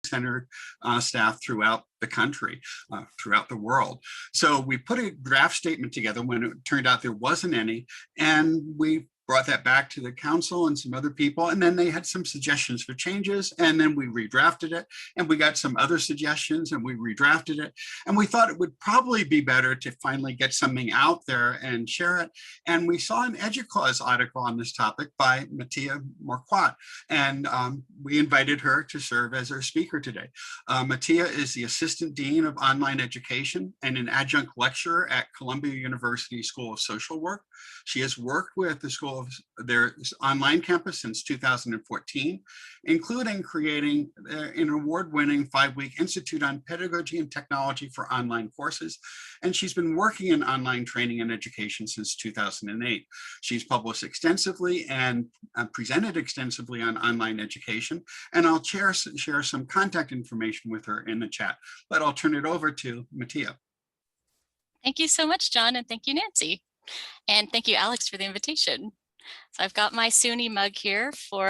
centered staff throughout the country, throughout the world. So we put a draft statement together when it turned out there wasn't any, and we brought that back to the council and some other people, and then they had some suggestions for changes, and then we redrafted it, and we got some other suggestions, and we redrafted it, and we thought it would probably be better to finally get something out there and share it. And we saw an EDUCAUSE article on this topic by Matthea Marquart, and we invited her to serve as our speaker today. Matthea is the Assistant Dean of Online Education and an adjunct lecturer at Columbia University School of Social Work. She has worked with the school of their online campus since 2014, including creating an award-winning 5-week Institute on Pedagogy and Technology for online courses. And she's been working in online training and education since 2008. She's published extensively and presented extensively on online education. And I'll share some contact information with her in the chat, but I'll turn it over to Matthea. Thank you so much, John, and thank you, Nancy. And thank you, Alex, for the invitation. So I've got my SUNY mug here for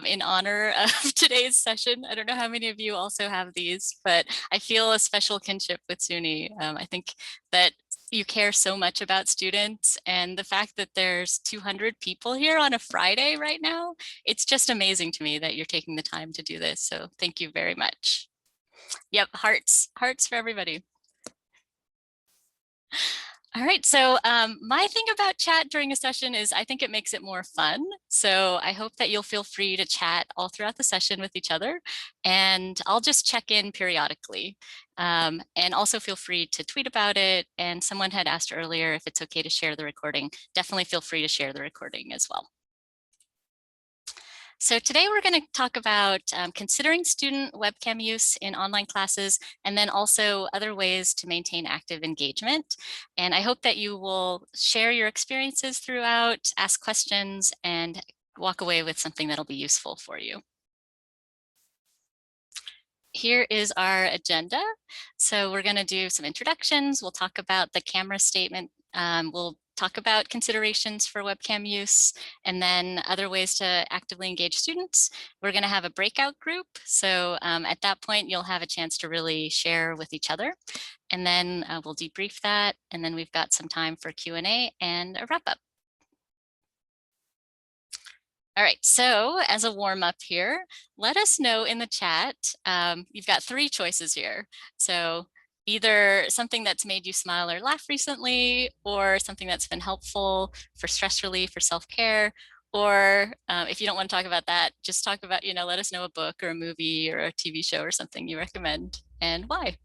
in honor of today's session. I don't know how many of you also have these, but I feel a special kinship with SUNY. I think that you care so much about students, and the fact that there's 200 people here on a Friday right now, it's just amazing to me that you're taking the time to do this. So thank you very much. Yep, hearts for everybody. All right, so my thing about chat during a session is I think it makes it more fun. So I hope that you'll feel free to chat all throughout the session with each other, and I'll just check in periodically. And also feel free to tweet about it. And someone had asked earlier if it's okay to share the recording. Definitely feel free to share the recording as well. So today we're going to talk about considering student webcam use in online classes, and then also other ways to maintain active engagement. And I hope that you will share your experiences throughout, ask questions, and walk away with something that'll be useful for you. Here is our agenda. So we're going to do some introductions. We'll talk about the camera statement. We'll talk about considerations for webcam use, and then other ways to actively engage students. We're going to have a breakout group. So at that point, you'll have a chance to really share with each other. And then we'll debrief that. And then we've got some time for Q&A and a wrap up. All right, so as a warm up here, let us know in the chat. You've got 3 choices here. So either something that's made you smile or laugh recently, or something that's been helpful for stress relief or self-care, or if you don't want to talk about that, just talk about, let us know a book or a movie or a TV show or something you recommend and why.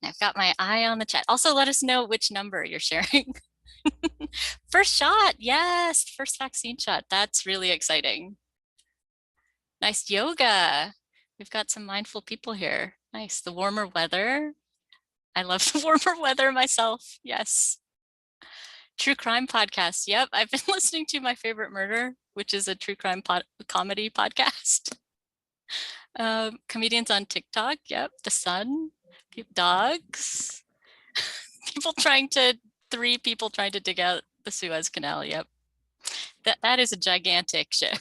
I've got my eye on the chat. Also, let us know which number you're sharing. First shot, yes, first vaccine shot. That's really exciting. Nice yoga. We've got some mindful people here. Nice, the warmer weather. I love the warmer weather myself, yes. True crime podcast, yep. I've been listening to My Favorite Murder, which is a true crime comedy podcast. Comedians on TikTok, yep. The Sun, dogs. 3 people trying to dig out the Suez Canal, yep. That is a gigantic ship.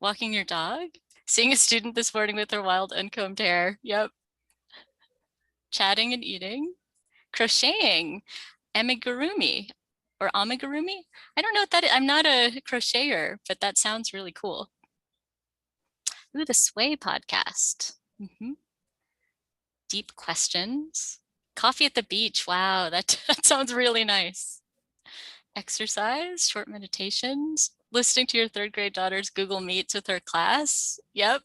Walking your dog, seeing a student this morning with her wild uncombed hair. Yep. Chatting and eating, crocheting, amigurumi or amigurumi. I don't know what that is. I'm not a crocheter, but that sounds really cool. Ooh, the Sway podcast. Deep questions. Coffee at the beach. Wow, that sounds really nice. Exercise, short meditations. Listening to your 3rd grade daughter's Google Meets with her class. Yep.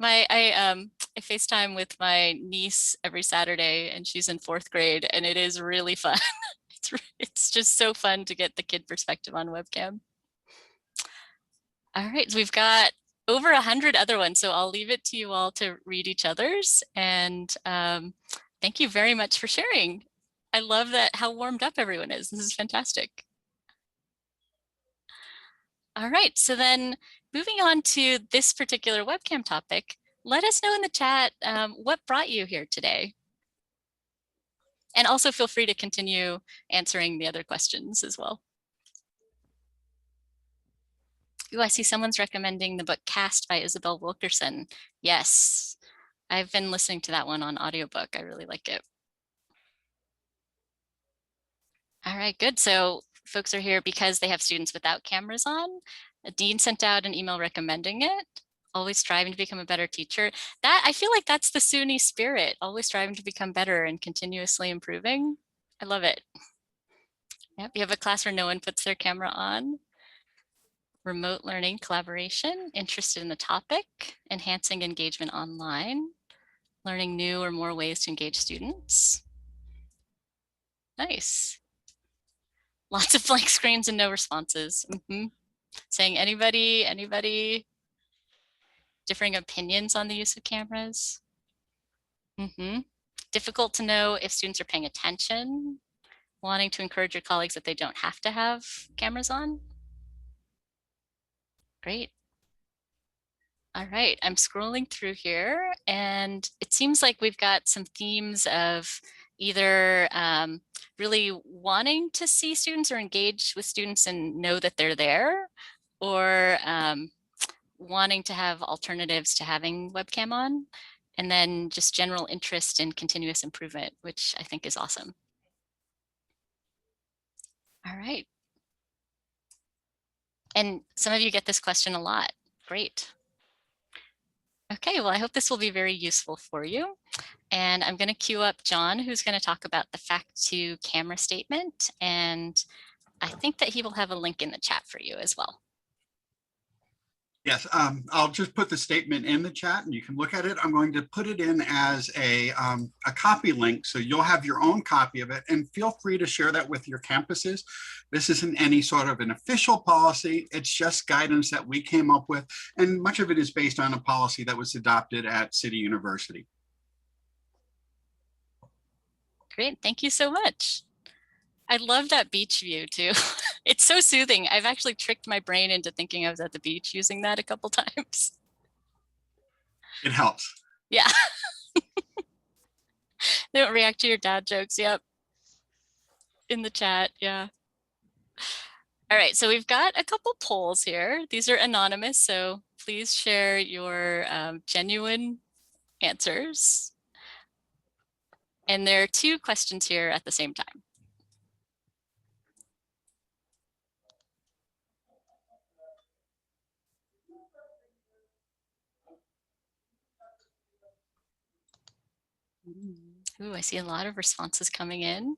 I FaceTime with my niece every Saturday, and she's in 4th grade, and it is really fun. It's just so fun to get the kid perspective on webcam. All right, so we've got over 100 other ones, so I'll leave it to you all to read each other's. And thank you very much for sharing. I love how warmed up everyone is. This is fantastic. All right, so then moving on to this particular webcam topic, let us know in the chat what brought you here today. And also feel free to continue answering the other questions as well. Ooh, I see someone's recommending the book Cast by Isabel Wilkerson. Yes, I've been listening to that one on audiobook. I really like it. All right, good. So folks are here because they have students without cameras on. A dean sent out an email recommending it. Always striving to become a better teacher. That, I feel like that's the SUNY spirit, always striving to become better and continuously improving. I love it. Yep, you have a class where no one puts their camera on. Remote learning collaboration, interested in the topic, enhancing engagement online, learning new or more ways to engage students. Nice. Lots of blank screens and no responses. Saying anybody, differing opinions on the use of cameras. Difficult to know if students are paying attention, wanting to encourage your colleagues that they don't have to have cameras on. Great. All right, I'm scrolling through here and it seems like we've got some themes of either really wanting to see students or engage with students and know that they're there, or wanting to have alternatives to having webcam on, and then just general interest in continuous improvement, which I think is awesome. All right. And some of you get this question a lot. Great. Okay, well, I hope this will be very useful for you. And I'm going to queue up John, who's going to talk about the fact to camera statement. And I think that he will have a link in the chat for you as well. Yes, I'll just put the statement in the chat and you can look at it. I'm going to put it in as a copy link, so you'll have your own copy of it, and feel free to share that with your campuses. This isn't any sort of an official policy. It's just guidance that we came up with, and much of it is based on a policy that was adopted at City University. Great, thank you so much. I love that beach view too. It's so soothing. I've actually tricked my brain into thinking I was at the beach using that a couple times. It helps. Yeah. They don't react to your dad jokes. Yep. In the chat. Yeah. All right. So we've got a couple polls here. These are anonymous, so please share your genuine answers. And there are two questions here at the same time. Ooh, I see a lot of responses coming in.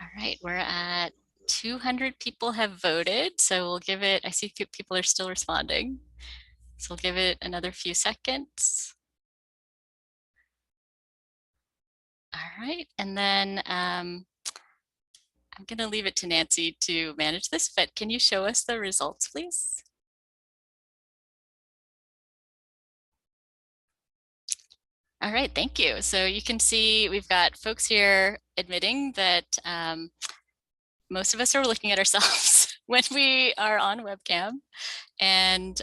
All right, we're at 200 people have voted, so we'll give it, I see people are still responding. So we'll give it another few seconds. All right, and then I'm going to leave it to Nancy to manage this, but can you show us the results, please? All right, thank you. So you can see we've got folks here admitting that most of us are looking at ourselves when we are on webcam. And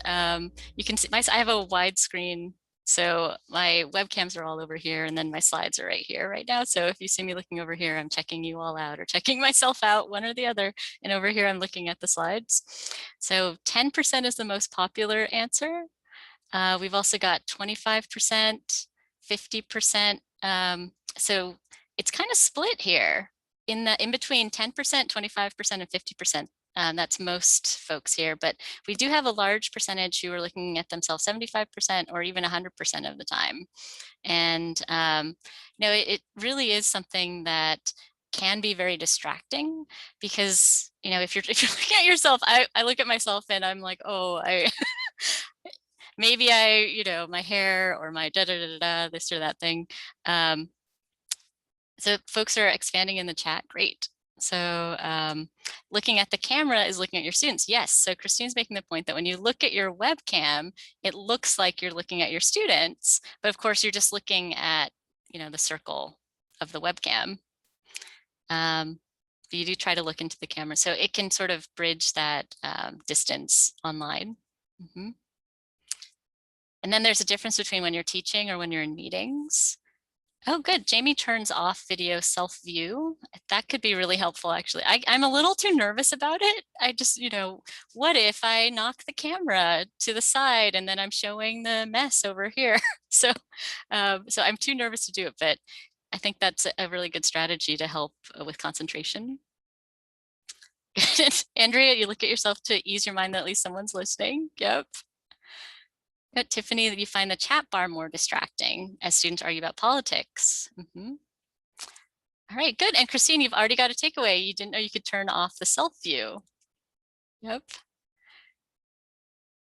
you can see I have a wide screen, so my webcams are all over here and then my slides are right here right now. So if you see me looking over here, I'm checking you all out or checking myself out, one or the other. And over here, I'm looking at the slides. So 10% is the most popular answer. We've also got 25%, 50%. So it's kind of split here in between 10%, 25%, and 50%. That's most folks here, but we do have a large percentage who are looking at themselves 75% or even 100% of the time. And you know, it really is something that can be very distracting, because you know, if you're looking at yourself, I look at myself and I'm like, oh, maybe you know, my hair or my this or that thing. So folks are expanding in the chat. Great. So looking at the camera is looking at your students. Yes. So Christine's making the point that when you look at your webcam, it looks like you're looking at your students, but of course you're just looking at, you know, the circle of the webcam. but you do try to look into the camera. So it can sort of bridge that distance online. And then there's a difference between when you're teaching or when you're in meetings. Oh, good. Jamie turns off video self-view. That could be really helpful, actually. I'm a little too nervous about it. I just, what if I knock the camera to the side and then I'm showing the mess over here? So I'm too nervous to do it, but I think that's a really good strategy to help with concentration. Andrea, you look at yourself to ease your mind that at least someone's listening. Yep. Tiffany, you find the chat bar more distracting as students argue about politics. All right, good. And Christine, you've already got a takeaway. You didn't know you could turn off the self view. Yep.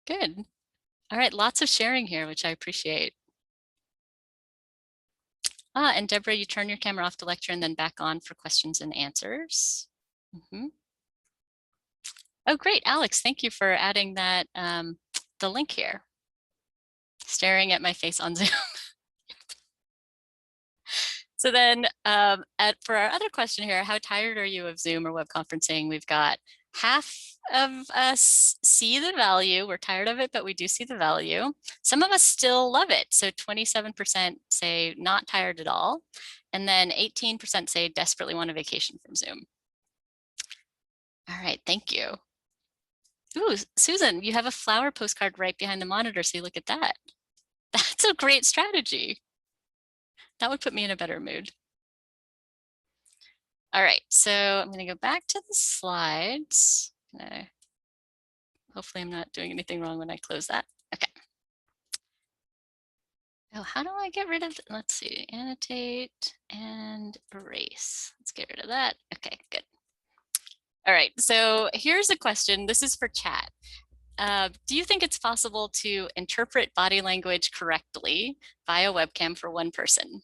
Good. All right, lots of sharing here, which I appreciate. And Deborah, you turn your camera off to lecture and then back on for questions and answers. Oh, great, Alex, thank you for adding that, the link here. Staring at my face on Zoom. So then for our other question here, how tired are you of Zoom or web conferencing? We've got half of us see the value. We're tired of it, but we do see the value. Some of us still love it. So 27% say not tired at all. And then 18% say desperately want a vacation from Zoom. All right, thank you. Ooh, Susan, you have a flower postcard right behind the monitor, so you look at that. That's a great strategy. That would put me in a better mood. All right, so I'm going to go back to the slides. Hopefully I'm not doing anything wrong when I close that. Okay. Oh, how do I get rid of, let's see, annotate and erase. Let's get rid of that. Okay, good. All right, so here's a question. This is for chat. Do you think it's possible to interpret body language correctly via webcam for one person?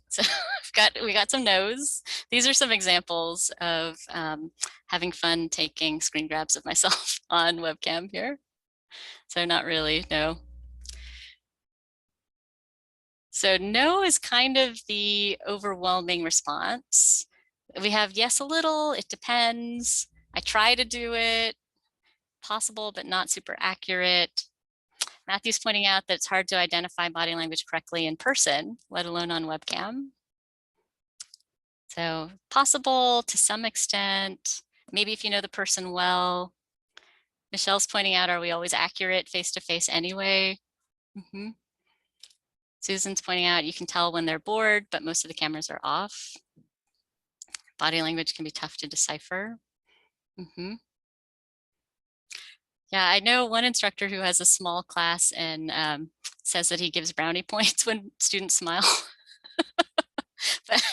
So we got some no's. These are some examples of having fun taking screen grabs of myself on webcam here. So not really, no. So no is kind of the overwhelming response. We have yes a little, it depends, I try to do it, possible but not super accurate. Matthew's pointing out that it's hard to identify body language correctly in person, let alone on webcam. So possible to some extent, maybe if you know the person well. Michelle's pointing out, are we always accurate face-to-face anyway? Susan's pointing out, you can tell when they're bored, but most of the cameras are off. Body language can be tough to decipher. Yeah, I know one instructor who has a small class and says that he gives brownie points when students smile. But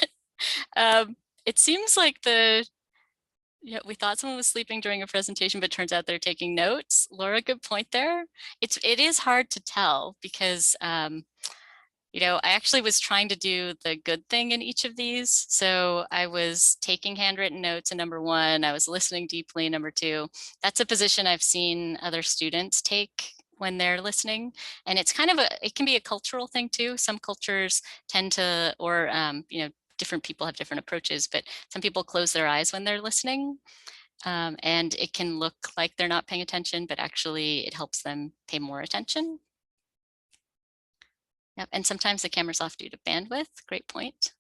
it seems like we thought someone was sleeping during a presentation, but turns out they're taking notes. Laura, good point there. It is hard to tell because I actually was trying to do the good thing in each of these. So I was taking handwritten notes in number one, I was listening deeply in number two. That's a position I've seen other students take when they're listening. And it's kind of it can be a cultural thing too. Some cultures tend to, or different people have different approaches, but some people close their eyes when they're listening. And it can look like they're not paying attention, but actually it helps them pay more attention. Yep, and sometimes the camera's off due to bandwidth. Great point.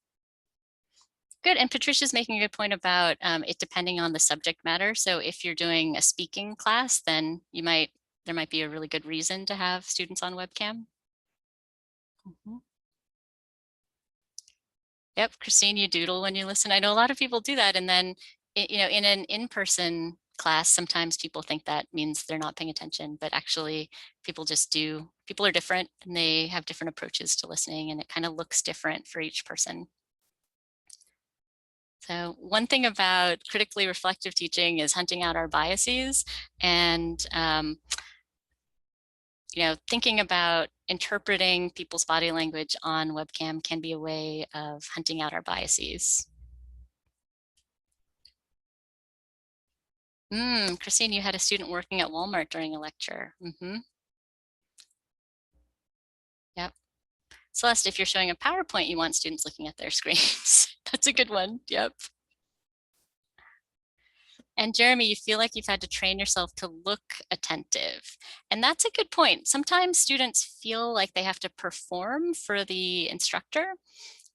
Good, and Patricia's making a good point about it depending on the subject matter. So if you're doing a speaking class, then there might be a really good reason to have students on webcam. Yep, Christine, you doodle when you listen. I know a lot of people do that, and then in an in-person class, sometimes people think that means they're not paying attention, but actually people just do. People are different and they have different approaches to listening, and it kind of looks different for each person. So one thing about critically reflective teaching is hunting out our biases, and thinking about interpreting people's body language on webcam can be a way of hunting out our biases. Christine, you had a student working at Walmart during a lecture. Yep. Celeste, if you're showing a PowerPoint, you want students looking at their screens. That's a good one. Yep. And Jeremy, you feel like you've had to train yourself to look attentive. And that's a good point. Sometimes students feel like they have to perform for the instructor,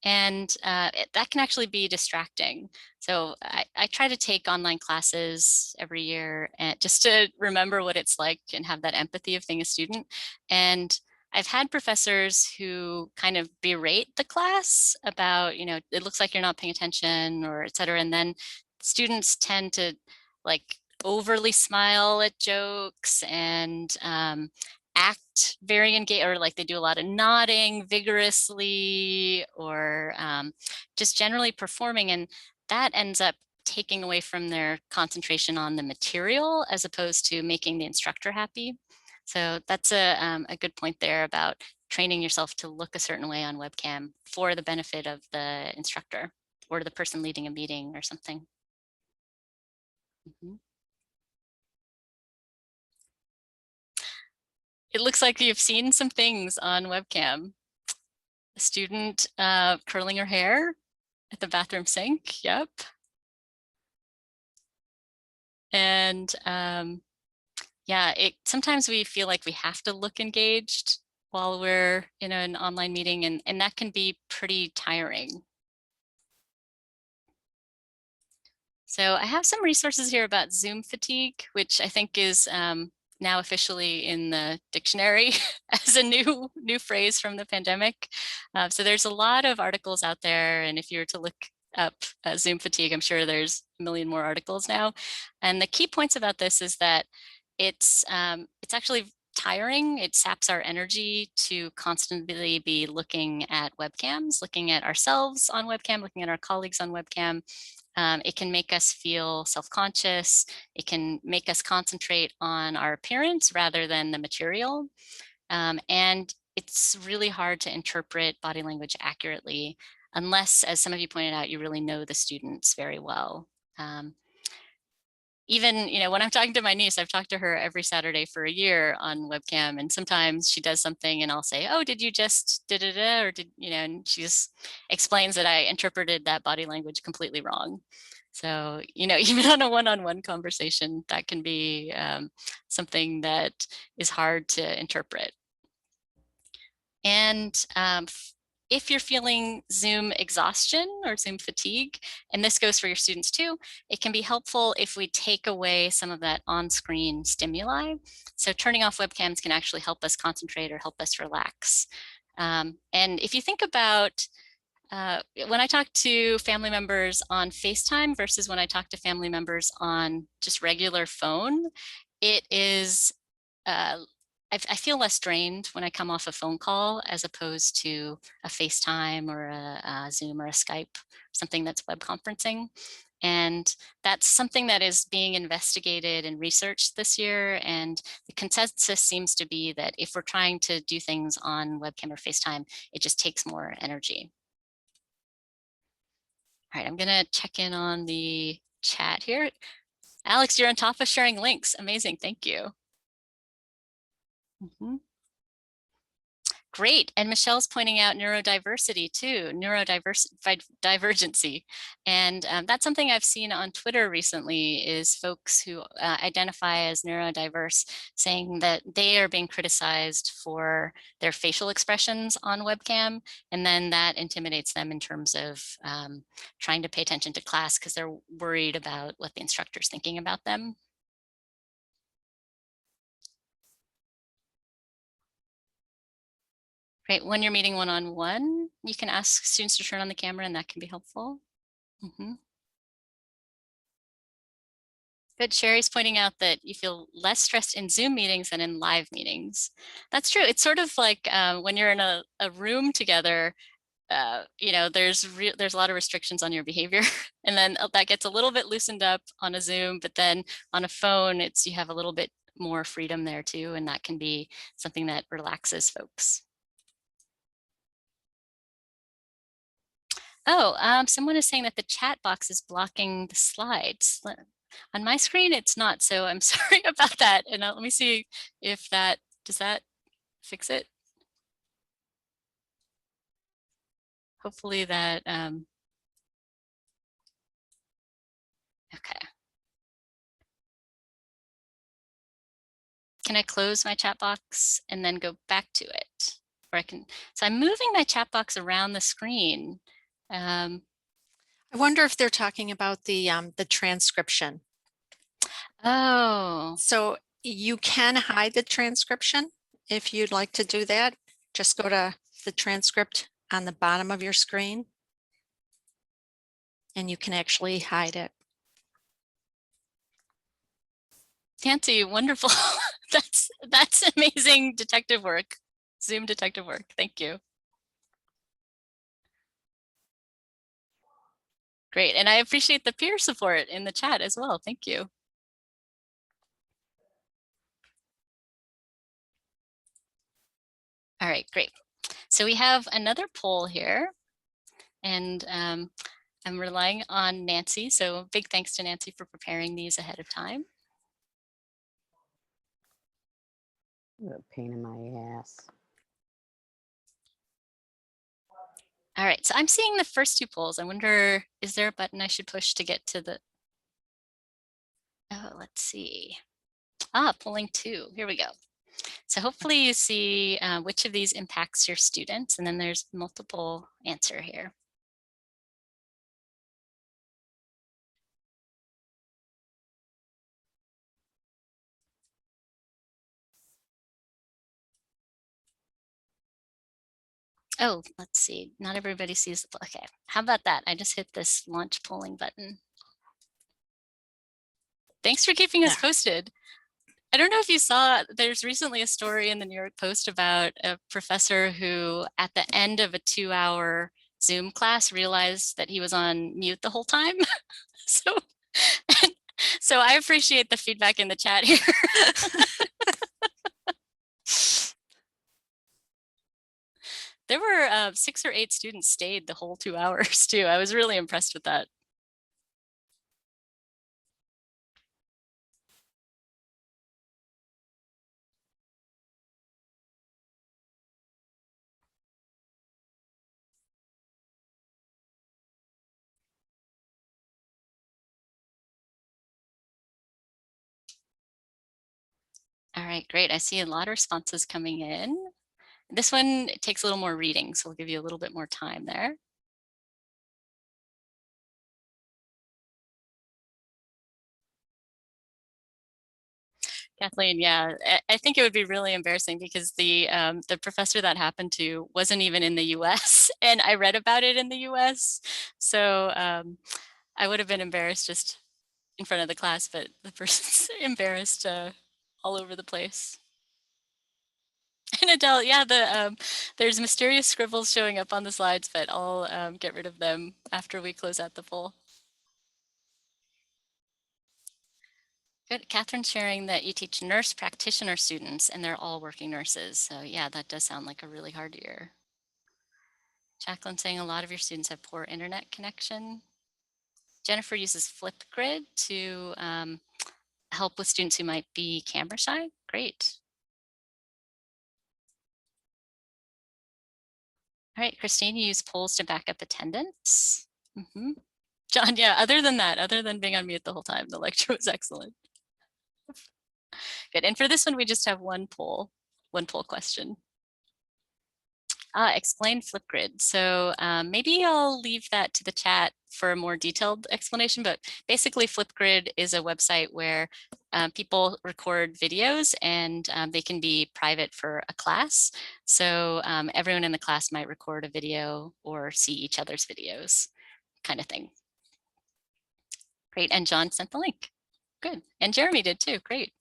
and that can actually be distracting. So I try to take online classes every year and just to remember what it's like and have that empathy of being a student. And I've had professors who kind of berate the class about, it looks like you're not paying attention or et cetera. And then students tend to like overly smile at jokes and act very engaged, or like they do a lot of nodding vigorously, or just generally performing, and that ends up taking away from their concentration on the material as opposed to making the instructor happy. So that's a good point there about training yourself to look a certain way on webcam for the benefit of the instructor or the person leading a meeting or something. Mm-hmm. It looks like you've seen some things on webcam. A student curling her hair at the bathroom sink. Yep. And yeah, sometimes we feel like we have to look engaged while we're in an online meeting, and that can be pretty tiring. So I have some resources here about Zoom fatigue, which I think is now officially in the dictionary as a new phrase from the pandemic. So there's a lot of articles out there, and if you were to look up Zoom fatigue, I'm sure there's a million more articles now. And the key points about this is that it's actually tiring. It saps our energy to constantly be looking at webcams, looking at ourselves on webcam, looking at our colleagues on webcam. It can make us feel self-conscious. It can make us concentrate on our appearance rather than the material. And it's really hard to interpret body language accurately unless, as some of you pointed out, you really know the students very well. Even, when I'm talking to my niece, I've talked to her every Saturday for a year on webcam, and sometimes she does something and I'll say, oh, did you just da-da-da, or did, and she just explains that I interpreted that body language completely wrong. So, even on a one-on-one conversation, that can be something that is hard to interpret. And if you're feeling Zoom exhaustion or Zoom fatigue, and this goes for your students too, it can be helpful if we take away some of that on-screen stimuli. So turning off webcams can actually help us concentrate or help us relax. And if you think about when I talk to family members on FaceTime versus when I talk to family members on just regular phone, it is I feel less drained when I come off a phone call as opposed to a FaceTime or a Zoom or a Skype, something that's web conferencing. And that's something that is being investigated and researched this year. And the consensus seems to be that if we're trying to do things on webcam or FaceTime, it just takes more energy. All right, I'm going to check in on the chat here. Alex, you're on top of sharing links. Amazing. Thank you. Mm-hmm. Great. And Michelle's pointing out neurodiversity too, neurodivergency. And that's something I've seen on Twitter recently, is folks who identify as neurodiverse saying that they are being criticized for their facial expressions on webcam. And then that intimidates them in terms of trying to pay attention to class because they're worried about what the instructor's thinking about them. Right, when you're meeting one-on-one, you can ask students to turn on the camera and that can be helpful. Mm-hmm. Good, Sherry's pointing out that you feel less stressed in Zoom meetings than in live meetings. That's true. It's sort of like when you're in a room together, there's a lot of restrictions on your behavior. And then that gets a little bit loosened up on a Zoom, but then on a phone, you have a little bit more freedom there too. And that can be something that relaxes folks. Oh, someone is saying that the chat box is blocking the slides. On my screen, it's not, so I'm sorry about that. And let me see if does that fix it? hopefully that, okay. Can I close my chat box and then go back to it? Or I can, so I'm moving my chat box around the screen. I wonder if they're talking about the transcription. Oh, So you can hide the transcription if you'd like to do that. Just go to the transcript on the bottom of your screen and you can actually hide it. Nancy, wonderful. That's amazing detective work. Zoom detective work. Thank you. Great. And I appreciate the peer support in the chat as well. Thank you. All right, great. So we have another poll here, and I'm relying on Nancy. So big thanks to Nancy for preparing these ahead of time. What a pain in my ass. All right, so I'm seeing the first two polls. I wonder, is there a button I should push to get to the, oh, let's see. Polling 2, here we go. So hopefully you see which of these impacts your students, and then there's multiple answer here. Oh, let's see. Not everybody sees the, okay. How about that? I just hit this launch polling button. Thanks for keeping us posted. I don't know if you saw, there's recently a story in the New York Post about a professor who at the end of a 2-hour Zoom class realized that he was on mute the whole time. So I appreciate the feedback in the chat here. There were 6 or 8 students stayed the whole 2 hours too. I was really impressed with that. All right, great. I see a lot of responses coming in. This one takes a little more reading, so we'll give you a little bit more time there. Kathleen, yeah, I think it would be really embarrassing because the professor that happened to wasn't even in the US and I read about it in the US. So I would have been embarrassed just in front of the class, but the person's embarrassed all over the place. And Adele, yeah, there's mysterious scribbles showing up on the slides, but I'll get rid of them after we close out the poll. Good. Catherine's sharing that you teach nurse practitioner students and they're all working nurses. So yeah, that does sound like a really hard year. Jacqueline saying a lot of your students have poor internet connection. Jennifer uses Flipgrid to help with students who might be camera shy. Great. All right, Christine, you use polls to back up attendance. John, yeah, other than that, other than being on mute the whole time, the lecture was excellent. Good, and for this one, we just have one poll question. Explain Flipgrid. So maybe I'll leave that to the chat for a more detailed explanation, but basically Flipgrid is a website where people record videos and they can be private for a class. So everyone in the class might record a video or see each other's videos, kind of thing. Great, and John sent the link. Good, and Jeremy did too, great.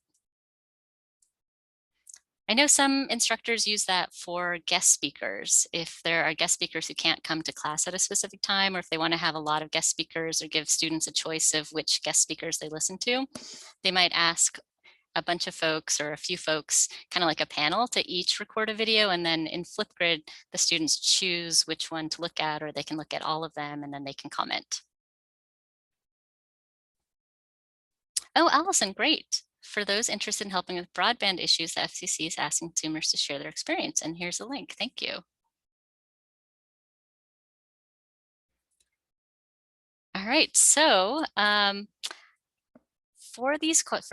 I know some instructors use that for guest speakers. If there are guest speakers who can't come to class at a specific time, or if they want to have a lot of guest speakers or give students a choice of which guest speakers they listen to, they might ask a bunch of folks or a few folks, kind of like a panel, to each record a video. And then in Flipgrid, the students choose which one to look at, or they can look at all of them and then they can comment. Oh, Allison, great. For those interested in helping with broadband issues, the FCC is asking consumers to share their experience. And here's a link. Thank you. All right, so for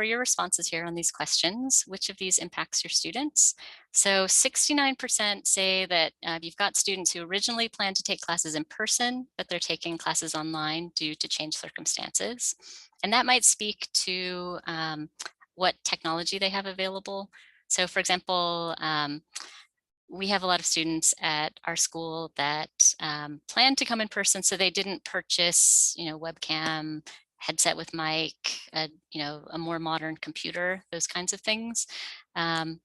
your responses here on these questions, which of these impacts your students? So 69% say that you've got students who originally planned to take classes in person, but they're taking classes online due to changed circumstances. And that might speak to what technology they have available. So for example, we have a lot of students at our school that plan to come in person, so they didn't purchase, webcam, headset with mic, a more modern computer, those kinds of things. And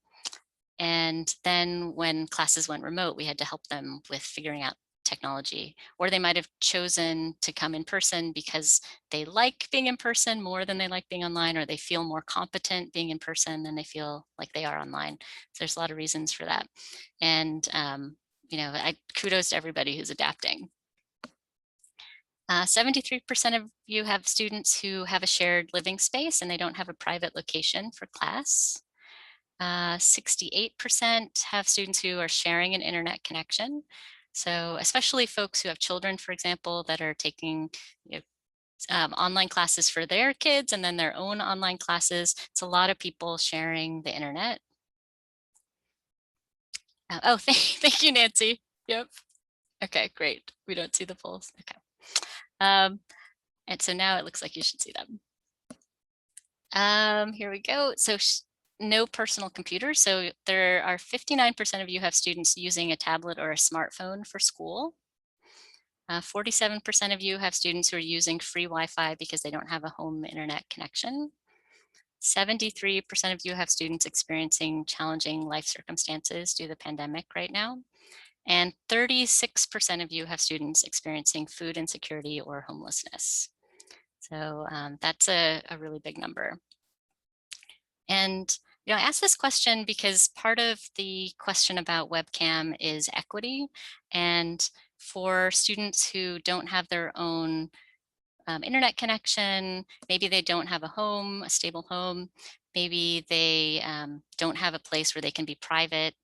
then when classes went remote, we had to help them with figuring out technology, or they might have chosen to come in person because they like being in person more than they like being online, or they feel more competent being in person than they feel like they are online. So there's a lot of reasons for that. And, kudos to everybody who's adapting. 73% of you have students who have a shared living space and they don't have a private location for class. 68% have students who are sharing an internet connection. So especially folks who have children, for example, that are taking online classes for their kids and then their own online classes. It's a lot of people sharing the internet. Oh, thank you, Nancy. Yep. Okay, great. We don't see the polls. Okay. And so now it looks like you should see them. Here we go. So no personal computer. So there are 59% of you have students using a tablet or a smartphone for school. 47% of you have students who are using free Wi-Fi because they don't have a home internet connection. 73% of you have students experiencing challenging life circumstances due to the pandemic right now. And 36% of you have students experiencing food insecurity or homelessness. So that's a really big number. And I asked this question because part of the question about webcam is equity. And for students who don't have their own internet connection, maybe they don't have a home, a stable home, maybe they don't have a place where they can be private,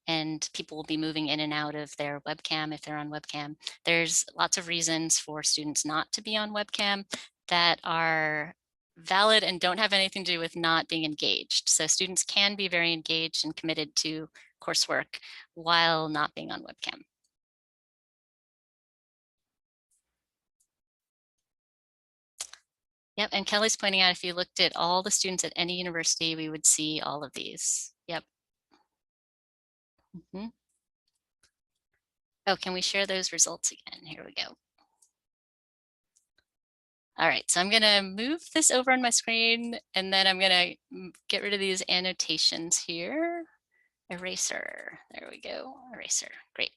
and people will be moving in and out of their webcam if they're on webcam. There's lots of reasons for students not to be on webcam that are valid and don't have anything to do with not being engaged. So students can be very engaged and committed to coursework while not being on webcam. Yep, and Kelly's pointing out if you looked at all the students at any university, we would see all of these. Yep. Oh, can we share those results again? Here we go. All right, so I'm gonna move this over on my screen and then I'm gonna get rid of these annotations here. Eraser, there we go, eraser, great.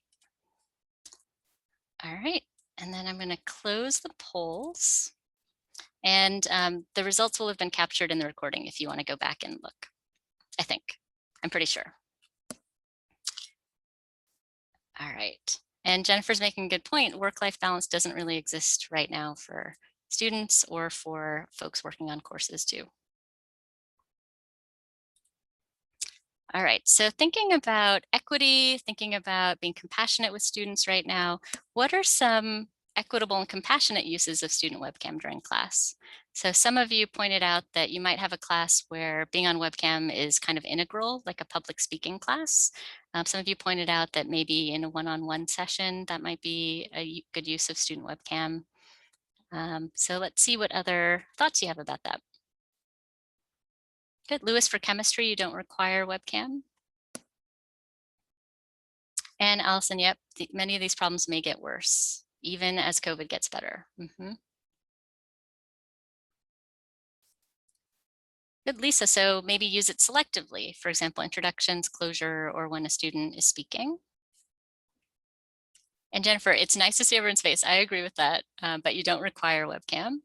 All right, and then I'm gonna close the polls. And the results will have been captured in the recording if you wanna go back and look, I think, I'm pretty sure. All right, and Jennifer's making a good point. Work-life balance doesn't really exist right now for students or for folks working on courses too. All right, so thinking about equity, thinking about being compassionate with students right now, what are some equitable and compassionate uses of student webcam during class? So some of you pointed out that you might have a class where being on webcam is kind of integral, like a public speaking class. Some of you pointed out that maybe in a one-on-one session, that might be a good use of student webcam. So let's see what other thoughts you have about that. Good, Lewis, for chemistry, you don't require webcam. And Allison, yep, many of these problems may get worse, even as COVID gets better. Good, Lisa, so maybe use it selectively, for example, introductions, closure, or when a student is speaking. And Jennifer, it's nice to see everyone's face. I agree with that, but you don't require webcam.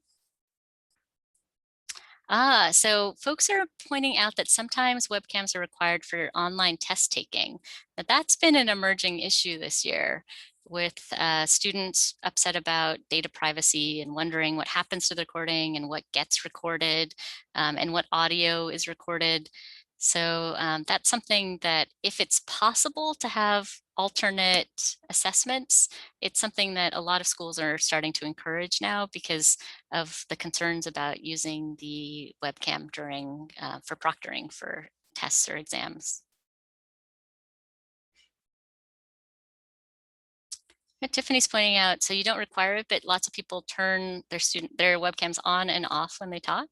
So folks are pointing out that sometimes webcams are required for online test taking, but that's been an emerging issue this year with students upset about data privacy and wondering what happens to the recording and what gets recorded and what audio is recorded. So that's something that if it's possible to have alternate assessments, it's something that a lot of schools are starting to encourage now because of the concerns about using the webcam during for proctoring for tests or exams. Tiffany's pointing out, so you don't require it, but lots of people turn their webcams on and off when they talk.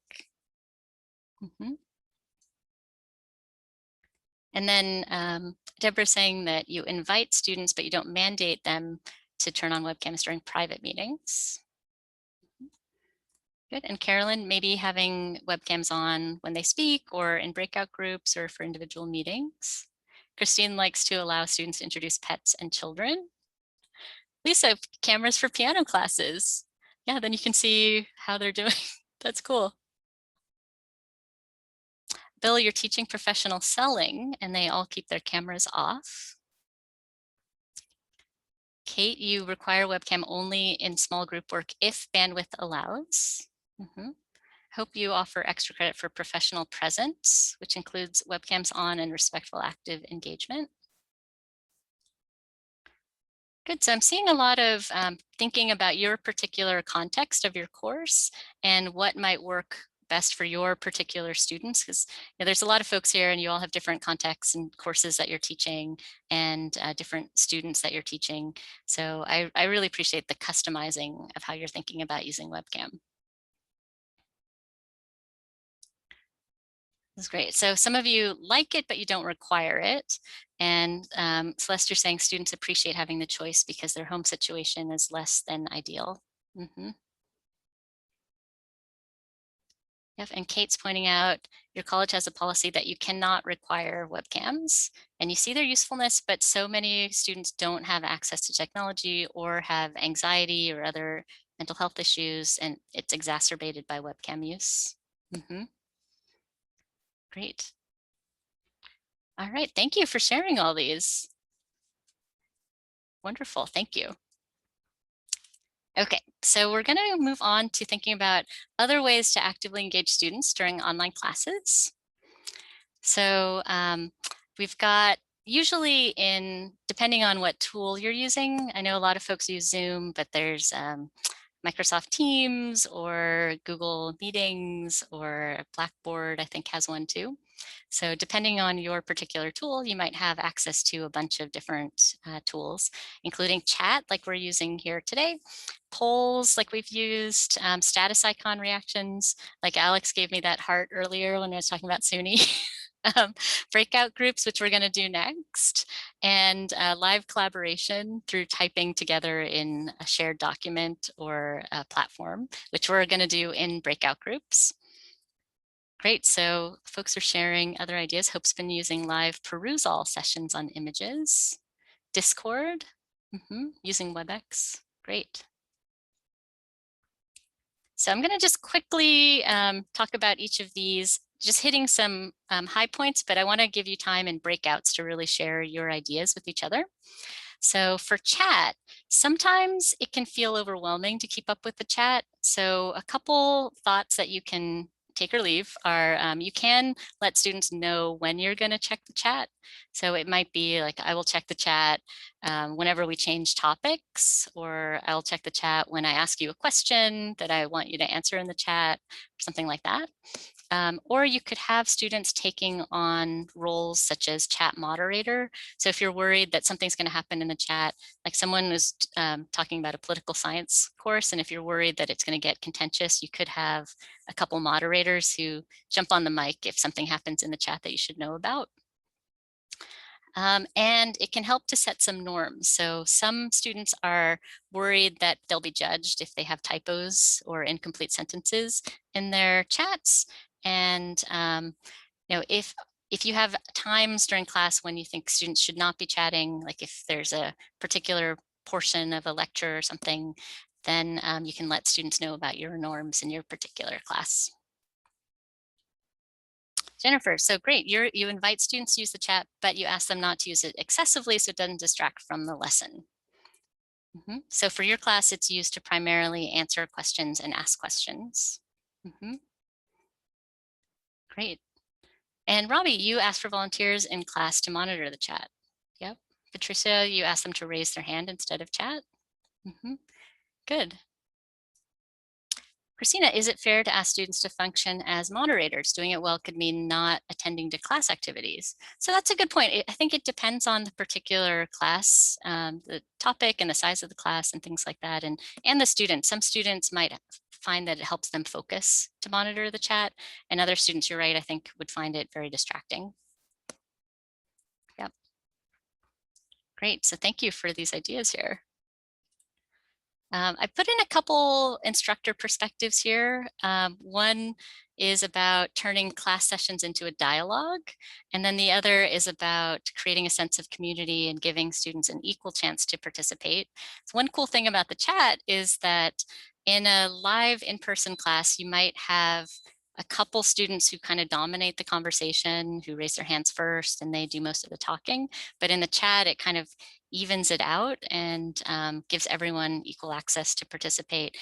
And then Deborah's saying that you invite students, but you don't mandate them to turn on webcams during private meetings. Good. And Carolyn, maybe having webcams on when they speak or in breakout groups or for individual meetings. Christine likes to allow students to introduce pets and children. Lisa, cameras for piano classes. Yeah, then you can see how they're doing. That's cool. Bill, you're teaching professional selling and they all keep their cameras off. Kate, you require webcam only in small group work if bandwidth allows. Hope you offer extra credit for professional presence, which includes webcams on and respectful active engagement. Good, so I'm seeing a lot of thinking about your particular context of your course and what might work best for your particular students, because there's a lot of folks here and you all have different contexts and courses that you're teaching and different students that you're teaching. So I really appreciate the customizing of how you're thinking about using webcam. That's great. So some of you like it, but you don't require it. And Celeste, you're saying students appreciate having the choice because their home situation is less than ideal. Yep, and Kate's pointing out your college has a policy that you cannot require webcams, and you see their usefulness, but so many students don't have access to technology or have anxiety or other mental health issues, and it's exacerbated by webcam use. Great. All right, thank you for sharing all these. Wonderful, thank you. Okay, so we're going to move on to thinking about other ways to actively engage students during online classes. So we've got usually depending on what tool you're using, I know a lot of folks use Zoom, but there's Microsoft Teams or Google Meetings or Blackboard, I think has one too. So depending on your particular tool, you might have access to a bunch of different tools, including chat like we're using here today, polls like we've used, status icon reactions, like Alex gave me that heart earlier when I was talking about SUNY. Breakout groups, which we're going to do next, and live collaboration through typing together in a shared document or a platform, which we're going to do in breakout groups. Great, so folks are sharing other ideas. Hope's been using live perusal sessions on images. Discord, using WebEx, great. So I'm going to just quickly talk about each of these, just hitting some high points, but I want to give you time in breakouts to really share your ideas with each other. So for chat, sometimes it can feel overwhelming to keep up with the chat. So a couple thoughts that you can take or leave are you can let students know when you're going to check the chat. So it might be like, I will check the chat whenever we change topics, or I'll check the chat when I ask you a question that I want you to answer in the chat, or something like that. Or you could have students taking on roles such as chat moderator. So if you're worried that something's going to happen in the chat, like someone was talking about a political science course, and if you're worried that it's going to get contentious, you could have a couple moderators who jump on the mic if something happens in the chat that you should know about. And it can help to set some norms. So some students are worried that they'll be judged if they have typos or incomplete sentences in their chats. And if you have times during class when you think students should not be chatting, like if there's a particular portion of a lecture or something, then you can let students know about your norms in your particular class. Jennifer, so great. You invite students to use the chat, but you ask them not to use it excessively so it doesn't distract from the lesson. So for your class, it's used to primarily answer questions and ask questions. Great. And Robbie, you asked for volunteers in class to monitor the chat. Yep. Patricia, you asked them to raise their hand instead of chat. Good. Christina, is it fair to ask students to function as moderators? Doing it well could mean not attending to class activities. So that's a good point. I think it depends on the particular class, the topic and the size of the class and things like that. And the students, some students might find that it helps them focus to monitor the chat. And other students, you're right, I think would find it very distracting. Yep. Great, so thank you for these ideas here. I put in a couple instructor perspectives here. One is about turning class sessions into a dialogue, and then the other is about creating a sense of community and giving students an equal chance to participate. So one cool thing about the chat is that in a live in-person class, you might have a couple students who kind of dominate the conversation, who raise their hands first, and they do most of the talking. But in the chat, it kind of evens it out and gives everyone equal access to participate,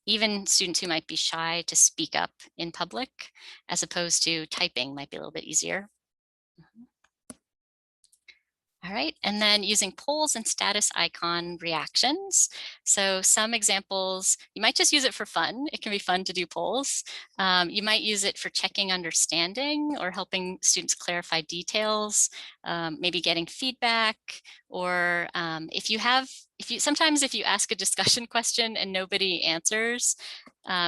even students who might be shy to speak up in public, as opposed to typing might be a little bit easier. All right, and then using polls and status icon reactions. So some examples, you might just use it for fun. It can be fun to do polls. You might use it for checking understanding or helping students clarify details, maybe getting feedback, or sometimes if you ask a discussion question and nobody answers,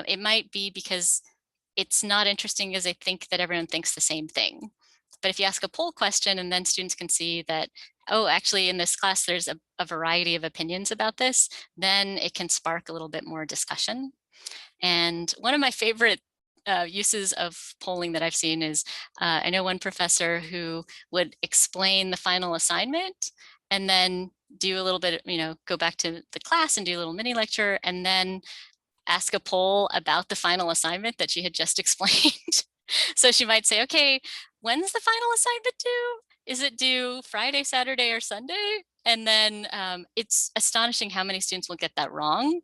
it might be because it's not interesting as they think that everyone thinks the same thing. But if you ask a poll question and then students can see that, oh, actually in this class, there's a variety of opinions about this, then it can spark a little bit more discussion. And one of my favorite uses of polling that I've seen is, I know one professor who would explain the final assignment and then do a little bit, go back to the class and do a little mini lecture and then ask a poll about the final assignment that she had just explained. So she might say, okay, when's the final assignment due? Is it due Friday, Saturday, or Sunday? And then it's astonishing how many students will get that wrong.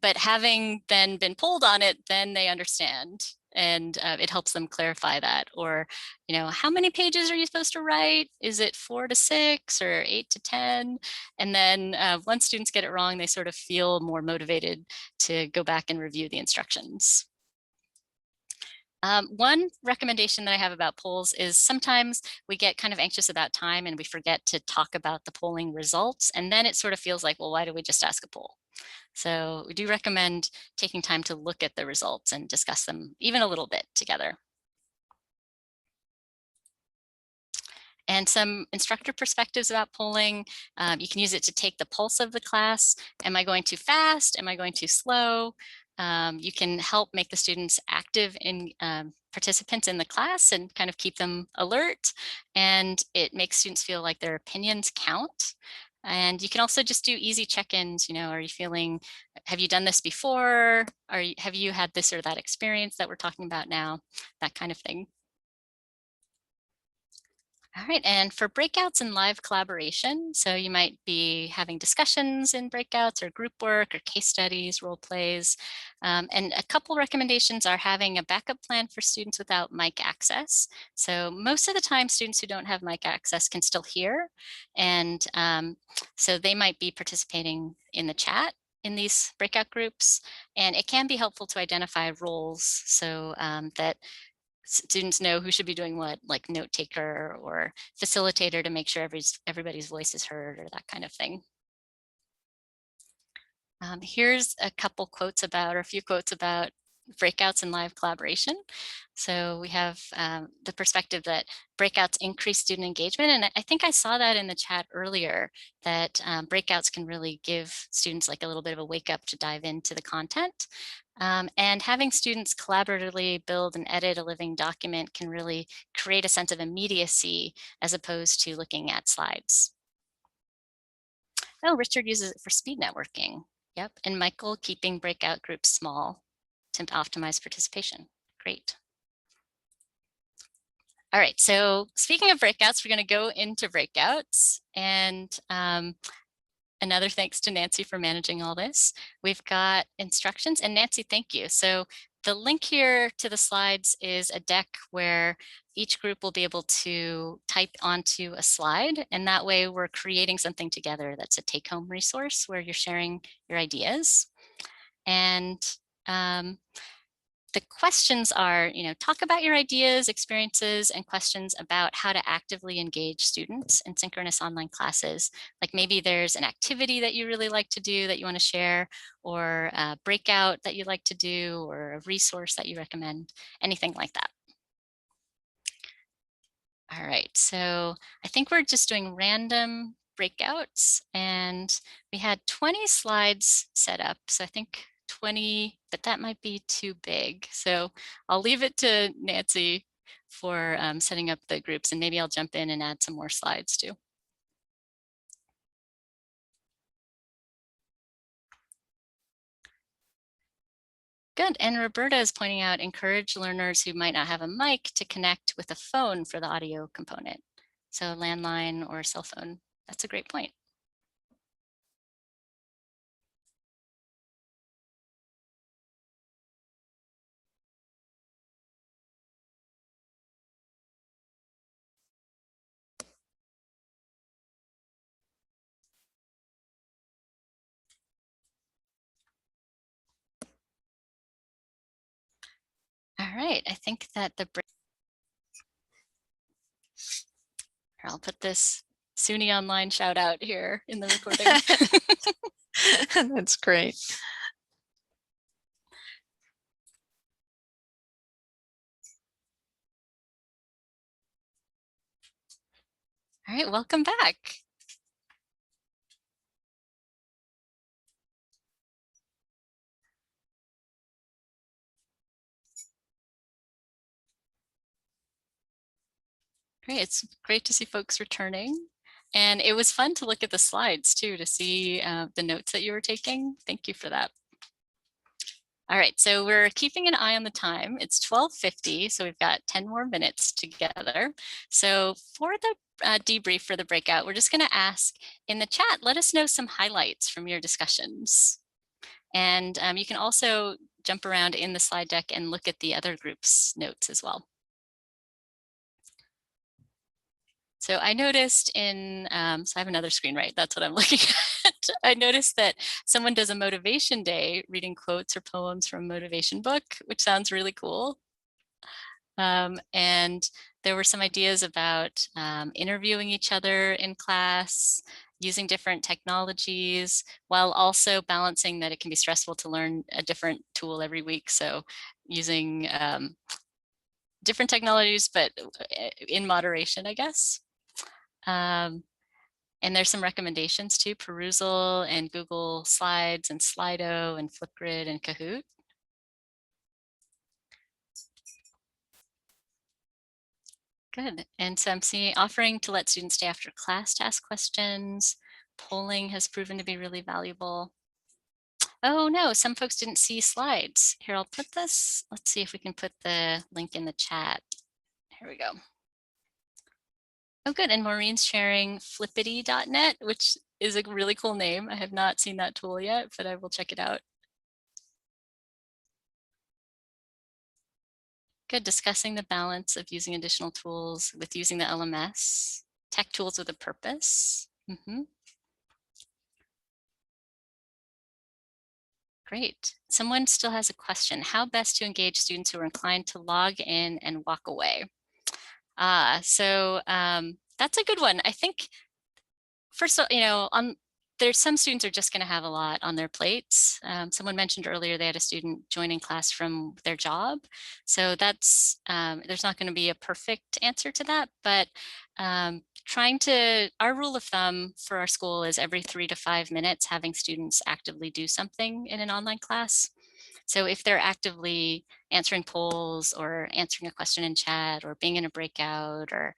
But having then been polled on it, then they understand. And it helps them clarify that. Or, how many pages are you supposed to write? Is it 4 to 6 or 8 to 10? And then once students get it wrong, they sort of feel more motivated to go back and review the instructions. One recommendation that I have about polls is sometimes we get kind of anxious about time and we forget to talk about the polling results. And then it sort of feels like, well, why do we just ask a poll? So we do recommend taking time to look at the results and discuss them even a little bit together. And some instructor perspectives about polling. You can use it to take the pulse of the class. Am I going too fast? Am I going too slow? You can help make the students active in participants in the class and kind of keep them alert. And it makes students feel like their opinions count. And you can also just do easy check-ins. Are you feeling, have you done this before? Have you had this or that experience that we're talking about now? That kind of thing. All right, and for breakouts and live collaboration, so you might be having discussions in breakouts or group work or case studies, role plays. And a couple recommendations are having a backup plan for students without mic access. So most of the time, students who don't have mic access can still hear. And so they might be participating in the chat in these breakout groups. And it can be helpful to identify roles so that students know who should be doing what, like note taker or facilitator, to make sure everybody's voice is heard or that kind of thing. Here's a couple quotes about, or a few quotes about breakouts and live collaboration. So we have the perspective that breakouts increase student engagement. And I think I saw that in the chat earlier, that breakouts can really give students like a little bit of a wake up to dive into the content. And having students collaboratively build and edit a living document can really create a sense of immediacy as opposed to looking at slides. Oh, Richard uses it for speed networking. Yep, and Michael keeping breakout groups small to optimize participation. Great. All right, so speaking of breakouts, we're going to go into breakouts. And another thanks to Nancy for managing all this. We've got instructions, and Nancy, thank you. So The link here to the slides is a deck where each group will be able to type onto a slide, and that way we're creating something together that's a take-home resource where you're sharing your ideas. And the questions are, talk about your ideas, experiences, and questions about how to actively engage students in synchronous online classes. Like maybe there's an activity that you really like to do that you want to share, or a breakout that you like to do, or a resource that you recommend, anything like that. All right, so I think we're just doing random breakouts, and we had 20 slides set up. So I think 20, but that might be too big. So I'll leave it to Nancy for setting up the groups, and maybe I'll jump in and add some more slides too. Good, and Roberta is pointing out, encourage learners who might not have a mic to connect with a phone for the audio component. So landline or cell phone, that's a great point. All right, I think that I'll put this SUNY Online shout out here in the recording. That's great. All right, welcome back. Great, it's great to see folks returning. And it was fun to look at the slides too, to see the notes that you were taking. Thank you for that. All right, so we're keeping an eye on the time. It's 12:50, so we've got 10 more minutes together. So for the debrief for the breakout, we're just gonna ask in the chat, let us know some highlights from your discussions. And you can also jump around in the slide deck and look at the other group's notes as well. So I noticed in, so I have another screen, right? That's what I'm looking at. I noticed that someone does a motivation day reading quotes or poems from a motivation book, which sounds really cool. And there were some ideas about interviewing each other in class, using different technologies, while also balancing that it can be stressful to learn a different tool every week. So using different technologies, but in moderation, I guess. And there's some recommendations too, Perusal and Google Slides and Slido and Flipgrid and Kahoot. Good, and so I'm seeing offering to let students stay after class to ask questions. Polling has proven to be really valuable. Oh no, some folks didn't see slides. Here, I'll put this. Let's see if we can put the link in the chat. Here we go. Oh, good. And Maureen's sharing flippity.net, which is a really cool name. I have not seen that tool yet, but I will check it out. Good. Discussing the balance of using additional tools with using the LMS, tech tools with a purpose. Great. Someone still has a question. How best to engage students who are inclined to log in and walk away? So that's a good one. I think first, there's some students are just going to have a lot on their plates. Someone mentioned earlier they had a student joining class from their job. So that's, there's not going to be a perfect answer to that, but our rule of thumb for our school is every 3 to 5 minutes having students actively do something in an online class. So if they're actively answering polls or answering a question in chat or being in a breakout or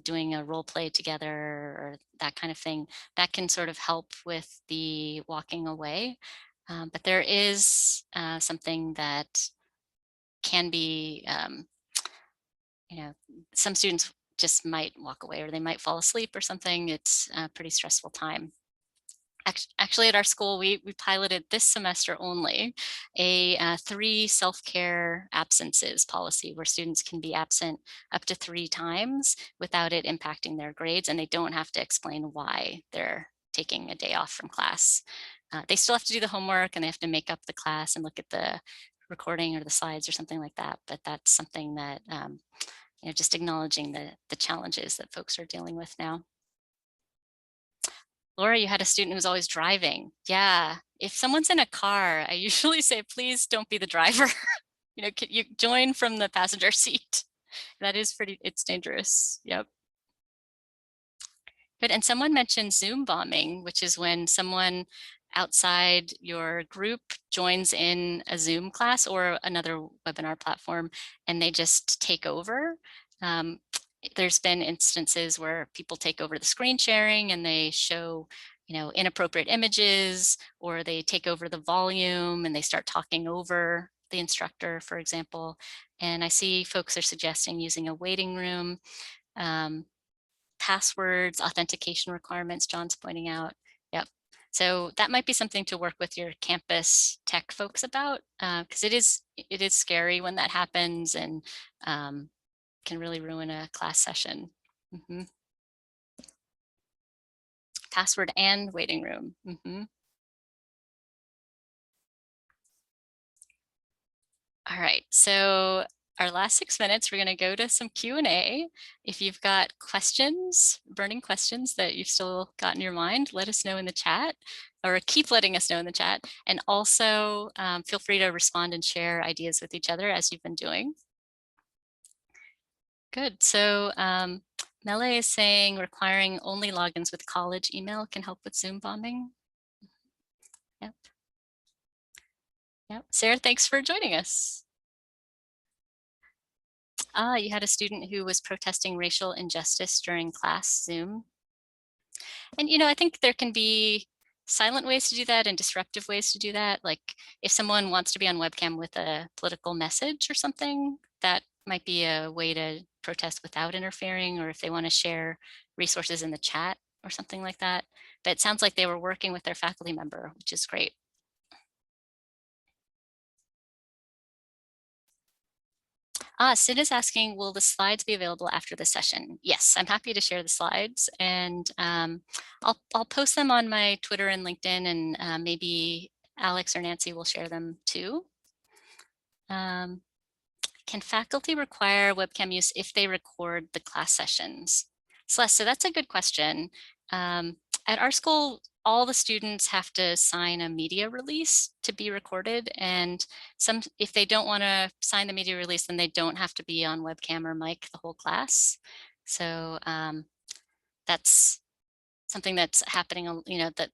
doing a role play together or that kind of thing, that can sort of help with the walking away. But there is something that can be, some students just might walk away or they might fall asleep or something. It's a pretty stressful time. Actually, at our school, we piloted this semester only a 3 self-care absences policy where students can be absent up to 3 times without it impacting their grades, and they don't have to explain why they're taking a day off from class. They still have to do the homework and they have to make up the class and look at the recording or the slides or something like that. But that's something that, just acknowledging the challenges that folks are dealing with now. Laura, you had a student who's always driving. Yeah, if someone's in a car, I usually say, please don't be the driver. Can you join from the passenger seat? That is it's dangerous. Yep. Good, and someone mentioned Zoom bombing, which is when someone outside your group joins in a Zoom class or another webinar platform, and they just take over. There's been instances where people take over the screen sharing and they show, inappropriate images, or they take over the volume and they start talking over the instructor, for example. And I see folks are suggesting using a waiting room, passwords, authentication requirements, John's pointing out. Yep. So that might be something to work with your campus tech folks about, because it is scary when that happens, and can really ruin a class session. Password and waiting room. All right, so our last 6 minutes, we're going to go to some Q&A. If you've got questions, burning questions that you've still got in your mind, let us know in the chat, or keep letting us know in the chat. And also feel free to respond and share ideas with each other as you've been doing. Good, so Mele is saying requiring only logins with college email can help with Zoom bombing. Yep. Yep. Sarah, thanks for joining us. You had a student who was protesting racial injustice during class Zoom. And, I think there can be silent ways to do that and disruptive ways to do that. Like if someone wants to be on webcam with a political message or something, that might be a way to protest without interfering, or if they want to share resources in the chat or something like that. But it sounds like they were working with their faculty member, which is great. Sid is asking, will the slides be available after the session? Yes, I'm happy to share the slides, and I'll post them on my Twitter and LinkedIn, and maybe Alex or Nancy will share them too. Can faculty require webcam use if they record the class sessions? Celeste, so that's a good question. At our school, all the students have to sign a media release to be recorded, and if they don't want to sign the media release, then they don't have to be on webcam or mic the whole class. So that's something that's happening,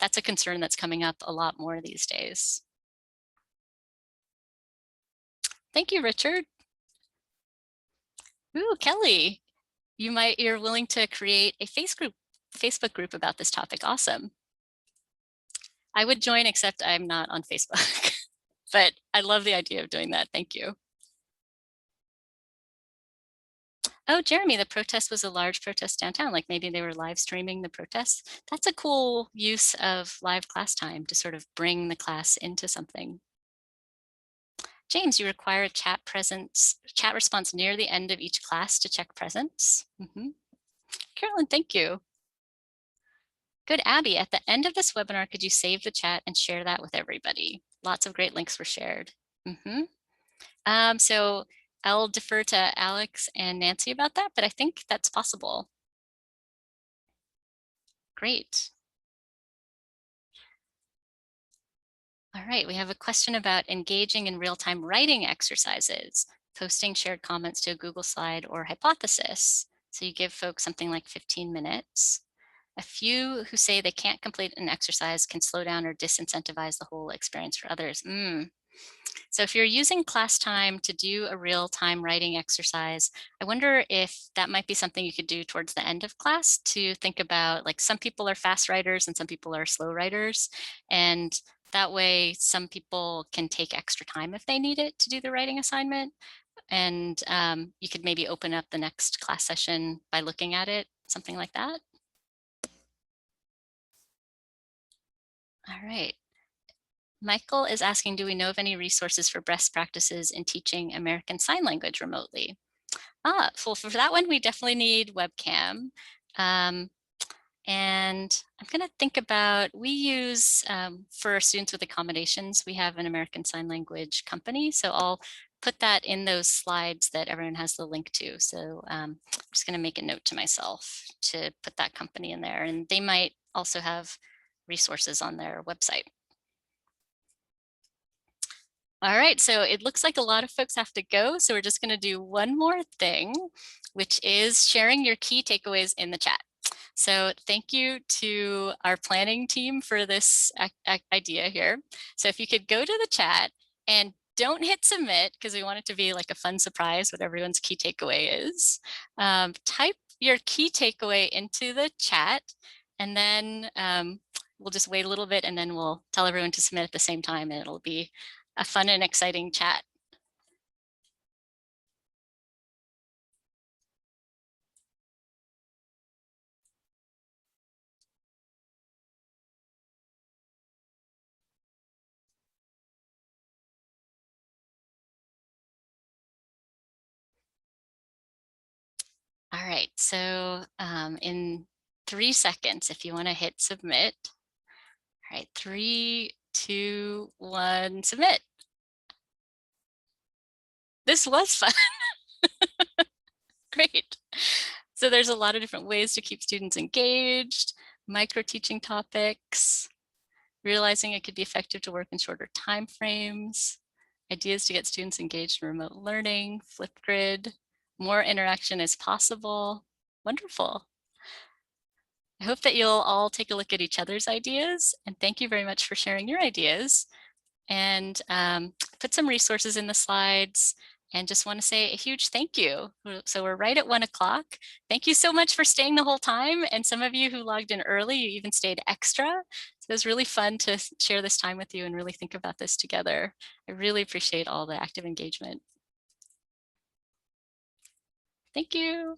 that's a concern that's coming up a lot more these days. Thank you, Richard. Ooh, Kelly, you're willing to create a Facebook group about this topic. Awesome. I would join, except I'm not on Facebook, but I love the idea of doing that. Thank you. Oh, Jeremy, the protest was a large protest downtown. Like maybe they were live streaming the protests. That's a cool use of live class time to sort of bring the class into something. James, you require a chat response near the end of each class to check presence. Carolyn, thank you. Good, Abby, at the end of this webinar, could you save the chat and share that with everybody? Lots of great links were shared. So I'll defer to Alex and Nancy about that, but I think that's possible. Great. All right, we have a question about engaging in real-time writing exercises, posting shared comments to a Google slide or hypothesis. So you give folks something like 15 minutes. A few who say they can't complete an exercise can slow down or disincentivize the whole experience for others. So if you're using class time to do a real-time writing exercise, I wonder if that might be something you could do towards the end of class to think about, like some people are fast writers and some people are slow writers. And that way some people can take extra time if they need it to do the writing assignment. And you could maybe open up the next class session by looking at it, something like that. All right. Michael is asking, do we know of any resources for best practices in teaching American Sign Language remotely? For that one, we definitely need Webcam. And I'm going to think about, we use, for students with accommodations, we have an American Sign Language company. So I'll put that in those slides that everyone has the link to. So I'm just going to make a note to myself to put that company in there. And they might also have resources on their website. All right, so it looks like a lot of folks have to go. So we're just going to do one more thing, which is sharing your key takeaways in the chat. So thank you to our planning team for this idea here. So if you could go to the chat and don't hit submit, because we want it to be like a fun surprise what everyone's key takeaway is. Type your key takeaway into the chat, and then we'll just wait a little bit, and then we'll tell everyone to submit at the same time, and it'll be a fun and exciting chat. All right, so in 3 seconds, if you want to hit submit. All right, 3, 2, 1, submit. This was fun. Great. So there's a lot of different ways to keep students engaged, micro teaching topics, realizing it could be effective to work in shorter time frames, ideas to get students engaged in remote learning, Flipgrid, more interaction is possible. Wonderful. I hope that you'll all take a look at each other's ideas, and thank you very much for sharing your ideas, and put some resources in the slides, and just want to say a huge thank you. So we're right at 1 o'clock. Thank you so much for staying the whole time. And some of you who logged in early, you even stayed extra. So it was really fun to share this time with you and really think about this together. I really appreciate all the active engagement. Thank you.